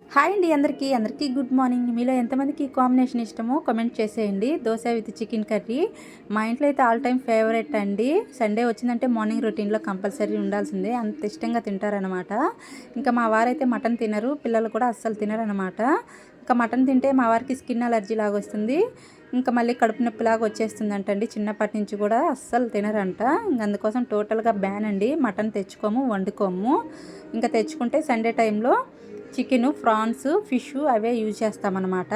Hi అండి అందరికీ good morning. మీలో ఎంతమందికి కాంబినేషన్ ఇష్టమో కామెంట్ చేసేయండి. దోశ విత్ చికెన్ కర్రీ మా ఇంట్లో అయితే ఆల్ టైమ్ ఫేవరెట్ అండి. సండే వచ్చిందంటే మార్నింగ్ రొటీన్లో కంపల్సరీ ఉండాల్సిందే, అంత ఇష్టంగా తింటారనమాట. ఇంకా మా వారైతే మటన్ తినరు, పిల్లలు కూడా అస్సలు తినరనమాట. ఇంకా మటన్ తింటే మా వారికి స్కిన్ అలర్జీ లాగా వస్తుంది, ఇంకా మళ్ళీ కడుపు నొప్పిలాగా వచ్చేస్తుందంటండి. చిన్నప్పటి నుంచి కూడా అస్సలు తినరంట. ఇంక అందుకోసం టోటల్గా బ్యాన్ అండి. మటన్ తెచ్చుకోము, వండుకోము. ఇంకా తెచ్చుకుంటే సండే టైంలో చికెను, ఫ్రాన్స్, ఫిష్ అవే యూజ్ చేస్తామన్నమాట.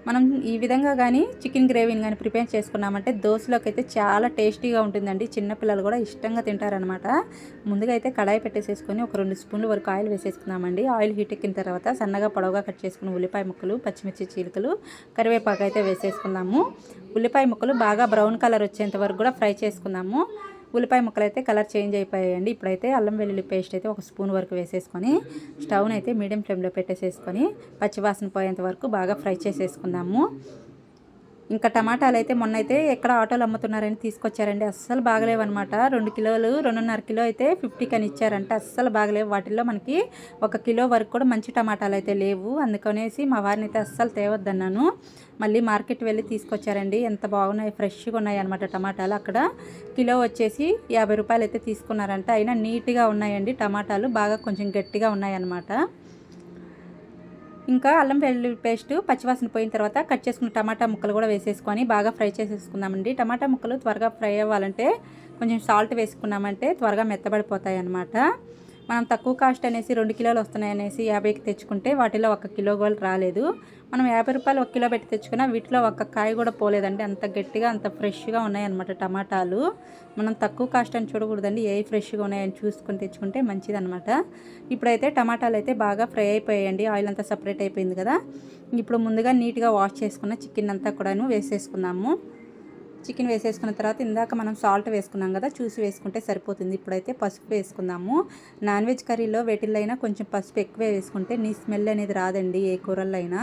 మనం ఈ విధంగా కానీ చికెన్ గ్రేవీని కానీ ప్రిపేర్ చేసుకున్నామంటే దోశలోకి అయితే చాలా టేస్టీగా ఉంటుందండి. చిన్నపిల్లలు కూడా ఇష్టంగా తింటారనమాట. ముందుగా అయితే కడాయి పెట్టేసేసుకొని ఒక 2 స్పూన్ల వరకు ఆయిల్ వేసేసుకున్నామండి. ఆయిల్ హీట్ ఎక్కిన తర్వాత సన్నగా పొడవుగా కట్ చేసుకున్న ఉల్లిపాయ ముక్కలు, పచ్చిమిర్చి చీలికలు, కరివేపాకు అయితే వేసేసుకున్నాము. ఉల్లిపాయ ముక్కలు బాగా బ్రౌన్ కలర్ వచ్చేంత వరకు కూడా ఫ్రై చేసుకున్నాము. ఉల్లిపాయ ముక్కలు అయితే కలర్ చేంజ్ అయిపోయాయండి. ఇప్పుడైతే అల్లం వెల్లుల్లి పేస్ట్ అయితే ఒక స్పూన్ వరకు వేసేసుకొని స్టవ్ని అయితే మీడియం ఫ్లేమ్లో పెట్టేసేసుకొని పచ్చివాసన పోయేంత వరకు బాగా ఫ్రై చేసేసుకుందాము. ఇంకా టమాటాలు అయితే మొన్న అయితే ఎక్కడ ఆటోలు అమ్ముతున్నారని తీసుకొచ్చారండి. అస్సలు బాగలేవన్నమాట. 2 కిలోలు 2.5 కిలో అయితే 50 అని ఇచ్చారంట. అస్సలు బాగలేవు. వాటిల్లో మనకి 1 కిలో వరకు కూడా మంచి టమాటాలు అయితే లేవు. అందుకనేసి మా వారిని అయితే అస్సలు తేవద్దన్నాను. మళ్ళీ మార్కెట్ వెళ్ళి తీసుకొచ్చారండి. ఎంత బాగున్నాయి, ఫ్రెష్గా ఉన్నాయి అనమాట టమాటాలు. అక్కడ కిలో వచ్చేసి 50 రూపాయలు అయితే తీసుకున్నారంట. అయినా నీట్గా ఉన్నాయండి టమాటాలు, బాగా కొంచెం గట్టిగా ఉన్నాయన్నమాట. ఇంకా అల్లం వెల్లుల్లి పేస్ట్ పచ్చివాసన పోయిన తర్వాత కట్ చేసుకున్న టమాటా ముక్కలు కూడా వేసేసుకొని బాగా ఫ్రై చేసేసుకుందామండి. టమాటా ముక్కలు త్వరగా ఫ్రై అవ్వాలంటే కొంచెం సాల్ట్ వేసుకున్నామంటే త్వరగా మెత్తబడిపోతాయి అన్నమాట. మనం తక్కువ కాస్ట్ అనేసి 2 కిలోలు వస్తున్నాయి అనేసి 50కి తెచ్చుకుంటే వాటిలో 1 కిలో కూడా రాలేదు. మనం 50 రూపాయలు 1 కిలో పెట్టి తెచ్చుకున్నా వీటిలో 1 కాయ కూడా పోలేదండి. అంత గట్టిగా అంత ఫ్రెష్గా ఉన్నాయన్నమాట టమాటాలు. మనం తక్కువ కాస్ట్ అని చూడకూడదండి, ఏ ఫ్రెష్గా ఉన్నాయని చూసుకొని తెచ్చుకుంటే మంచిదన్నమాట. ఇప్పుడైతే టమాటాలు అయితే బాగా ఫ్రై అయిపోయాయండి. ఆయిల్ అంతా సపరేట్ అయిపోయింది కదా. ఇప్పుడు ముందుగా నీట్గా వాష్ చేసుకున్న చికెన్ అంతా కూడాను వేసేసుకుందాము. చికెన్ వేసేసుకున్న తర్వాత ఇందాక మనం సాల్ట్ వేసుకున్నాం కదా, చూసి వేసుకుంటే సరిపోతుంది. ఇప్పుడైతే పసుపు వేసుకుందాము. నాన్ వెజ్ కర్రీలో వేటిల్లో అయినా కొంచెం పసుపు ఎక్కువే వేసుకుంటే నీ స్మెల్ అనేది రాదండి. ఏ కూరల్లో అయినా,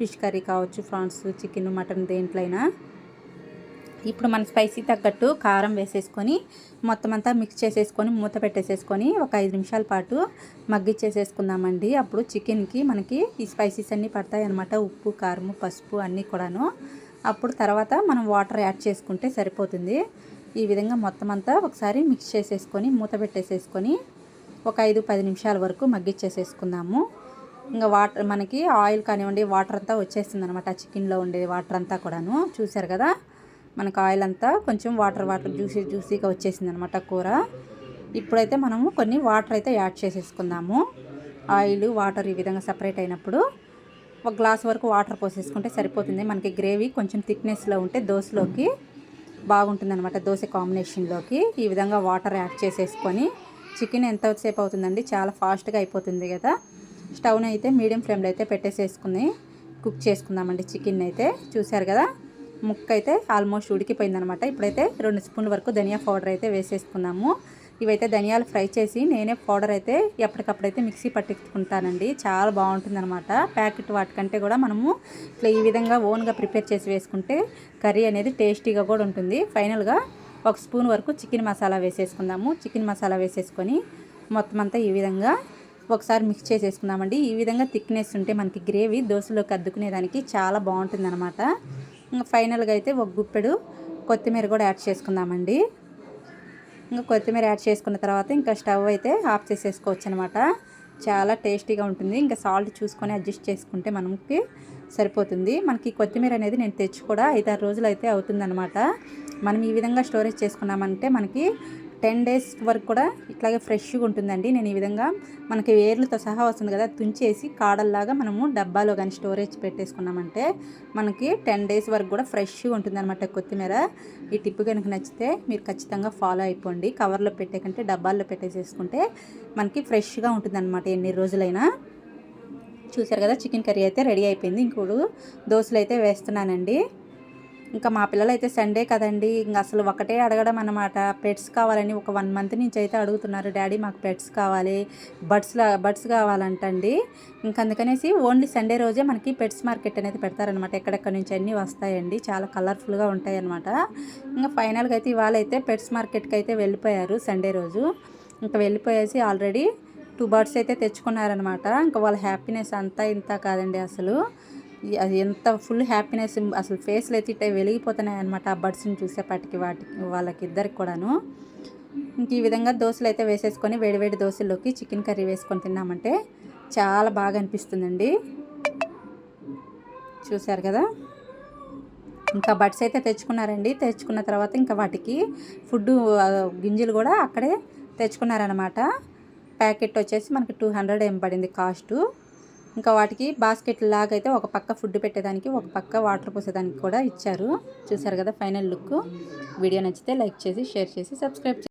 ఫిష్ కర్రీ కావచ్చు, ప్రాన్స్, చికెన్, మటన్ దేంట్లో అయినా. ఇప్పుడు మన స్పైసీ తగ్గట్టు కారం వేసేసుకొని మొత్తం అంతా మిక్స్ చేసేసుకొని మూత పెట్టేసేసుకొని ఒక 5 నిమిషాల పాటు మగ్గిచ్చేసేసుకుందామండి. అప్పుడు చికెన్కి మనకి ఈ స్పైసీస్ అన్నీ పడతాయి అన్నమాట. ఉప్పు, కారము, పసుపు అన్నీ కూడాను. అప్పుడు తర్వాత మనం వాటర్ యాడ్ చేసుకుంటే సరిపోతుంది. ఈ విధంగా మొత్తం అంతా ఒకసారి మిక్స్ చేసేసుకొని మూత పెట్టేసేసుకొని ఒక 5-10 నిమిషాల వరకు మగ్గిచ్చేసేసుకుందాము. ఇంకా వాటర్ మనకి ఆయిల్ కానివ్వండి, వాటర్ అంతా వచ్చేస్తుంది అనమాట. చికెన్లో ఉండే వాటర్ అంతా కూడాను చూసారు కదా. మనకు ఆయిల్ అంతా కొంచెం వాటర్ జ్యూసీగా వచ్చేసింది అనమాట కూర. ఇప్పుడైతే మనము కొన్ని వాటర్ అయితే యాడ్ చేసేసుకుందాము. ఆయిల్, వాటర్ ఈ విధంగా సపరేట్ అయినప్పుడు ఒక గ్లాస్ వరకు వాటర్ పోసేసుకుంటే సరిపోతుంది. మనకి గ్రేవీ కొంచెం థిక్నెస్లో ఉంటే దోశలోకి బాగుంటుంది అనమాట. దోశ కాంబినేషన్లోకి ఈ విధంగా వాటర్ యాడ్ చేసేసుకొని చికెన్ ఎంతసేపు అవుతుందండి, చాలా ఫాస్ట్గా అయిపోతుంది కదా. స్టవ్ని అయితే మీడియం ఫ్లేమ్లో అయితే పెట్టేసేసుకుని కుక్ చేసుకుందామండి. చికెన్ అయితే చూసారు కదా, ముక్క అయితే ఆల్మోస్ట్ ఉడికిపోయిందనమాట. ఇప్పుడైతే 2 స్పూన్ల వరకు ధనియా పౌడర్ అయితే వేసేసుకుందాము. ఇవైతే ధనియాలు ఫ్రై చేసి నేనే పౌడర్ అయితే ఎప్పటికప్పుడైతే మిక్సీ పట్టుకుంటానండి. చాలా బాగుంటుంది అనమాట. ప్యాకెట్ వాటికంటే కూడా మనము ఇట్లా ఈ విధంగా ఓన్గా ప్రిపేర్ చేసి వేసుకుంటే కర్రీ అనేది టేస్టీగా కూడా ఉంటుంది. ఫైనల్గా 1 స్పూన్ వరకు చికెన్ మసాలా వేసేసుకుందాము. చికెన్ మసాలా వేసేసుకొని మొత్తం అంతా ఈ విధంగా ఒకసారి మిక్స్ చేసేసుకుందామండి. ఈ విధంగా థిక్నెస్ ఉంటే మనకి గ్రేవీ దోశలోకి అద్దుకునేదానికి చాలా బాగుంటుంది అనమాట. ఫైనల్గా అయితే ఒక గుప్పెడు కొత్తిమీర కూడా యాడ్ చేసుకుందామండి. ఇంకా కొత్తిమీర యాడ్ చేసుకున్న తర్వాత ఇంకా స్టవ్ అయితే ఆఫ్ చేసేసుకోవచ్చు అనమాట. చాలా టేస్టీగా ఉంటుంది. ఇంకా సాల్ట్ చూసుకొని అడ్జస్ట్ చేసుకుంటే మనకి సరిపోతుంది. మనకి కొత్తిమీర అనేది నేను తెచ్చి కూడా 5-6 రోజులు అయితే అవుతుందన్నమాట. మనం ఈ విధంగా స్టోరేజ్ చేసుకున్నామంటే మనకి 10 డేస్ వరకు కూడా ఇట్లాగే ఫ్రెష్గా ఉంటుందండి. నేను ఈ విధంగా మనకి వేర్లతో సహా వస్తుంది కదా, తుంచేసి కాడల్లాగా మనము డబ్బాలో కానీ స్టోరేజ్ పెట్టేసుకున్నామంటే మనకి 10 డేస్ వరకు కూడా ఫ్రెష్గా ఉంటుంది అనమాట కొత్తిమీర. ఈ టిప్ కనుక నచ్చితే మీరు ఖచ్చితంగా ఫాలో అయిపోండి. కవర్లో పెట్టే కంటే డబ్బాల్లో పెట్టేసేసుకుంటే మనకి ఫ్రెష్గా ఉంటుంది అనమాట ఎన్ని రోజులైనా. చూసారు కదా, చికెన్ కర్రీ అయితే రెడీ అయిపోయింది. ఇంకోడు దోశలు అయితే వేస్తున్నానండి. ఇంకా మా పిల్లలు అయితే సండే కదండి, ఇంకా అసలు ఒకటే అడగడం అన్నమాట. పెట్స్ కావాలని ఒక 1 మంత్ నుంచి అయితే అడుగుతున్నారు. డాడీ మాకు పెట్స్ కావాలి, బర్డ్స్ కావాలంటండి. ఇంకా అందుకనేసి ఓన్లీ సండే రోజే మనకి పెట్స్ మార్కెట్ అనేది పెడతారనమాట. ఎక్కడెక్కడ నుంచి అన్నీ వస్తాయండి, చాలా కలర్ఫుల్గా ఉంటాయి అనమాట. ఇంకా ఫైనల్గా అయితే ఇవాళ అయితే పెట్స్ మార్కెట్కి అయితే వెళ్ళిపోయారు సండే రోజు. ఇంకా వెళ్ళిపోయేసి ఆల్రెడీ 2 బర్డ్స్ అయితే తెచ్చుకున్నారనమాట. ఇంకా వాళ్ళ హ్యాపీనెస్ అంతా ఇంత కాదండి అసలు. అది ఎంత ఫుల్ హ్యాపీనెస్, అసలు ఫేస్లు అయితే ఇట్టే వెలిగిపోతున్నాయి అనమాట ఆ బర్డ్స్ని చూసేపాటికి వాళ్ళకిద్దరికి కూడాను. ఇంక ఈ విధంగా దోశలు అయితే వేసేసుకొని వేడివేడి దోశల్లోకి చికెన్ కర్రీ వేసుకొని తిన్నామంటే చాలా బాగా అనిపిస్తుందండి. చూశారు కదా. ఇంకా బడ్స్ అయితే తెచ్చుకున్నారండి. తెచ్చుకున్న తర్వాత ఇంకా వాటికి ఫుడ్డు గింజలు కూడా అక్కడే తెచ్చుకున్నారనమాట. ప్యాకెట్ వచ్చేసి మనకి 200 ఏం పడింది కాస్టు. ఇంకా వాటికి బాస్కెట్ లాగా అయితే ఒక పక్క ఫుడ్ పెట్టేదానికి, ఒక పక్క వాటర్ పోసేదానికి కూడా ఇచ్చారు. చూసారు కదా ఫైనల్ లుక్. వీడియో నచ్చితే లైక్ చేసి, షేర్ చేసి, సబ్స్క్రైబ్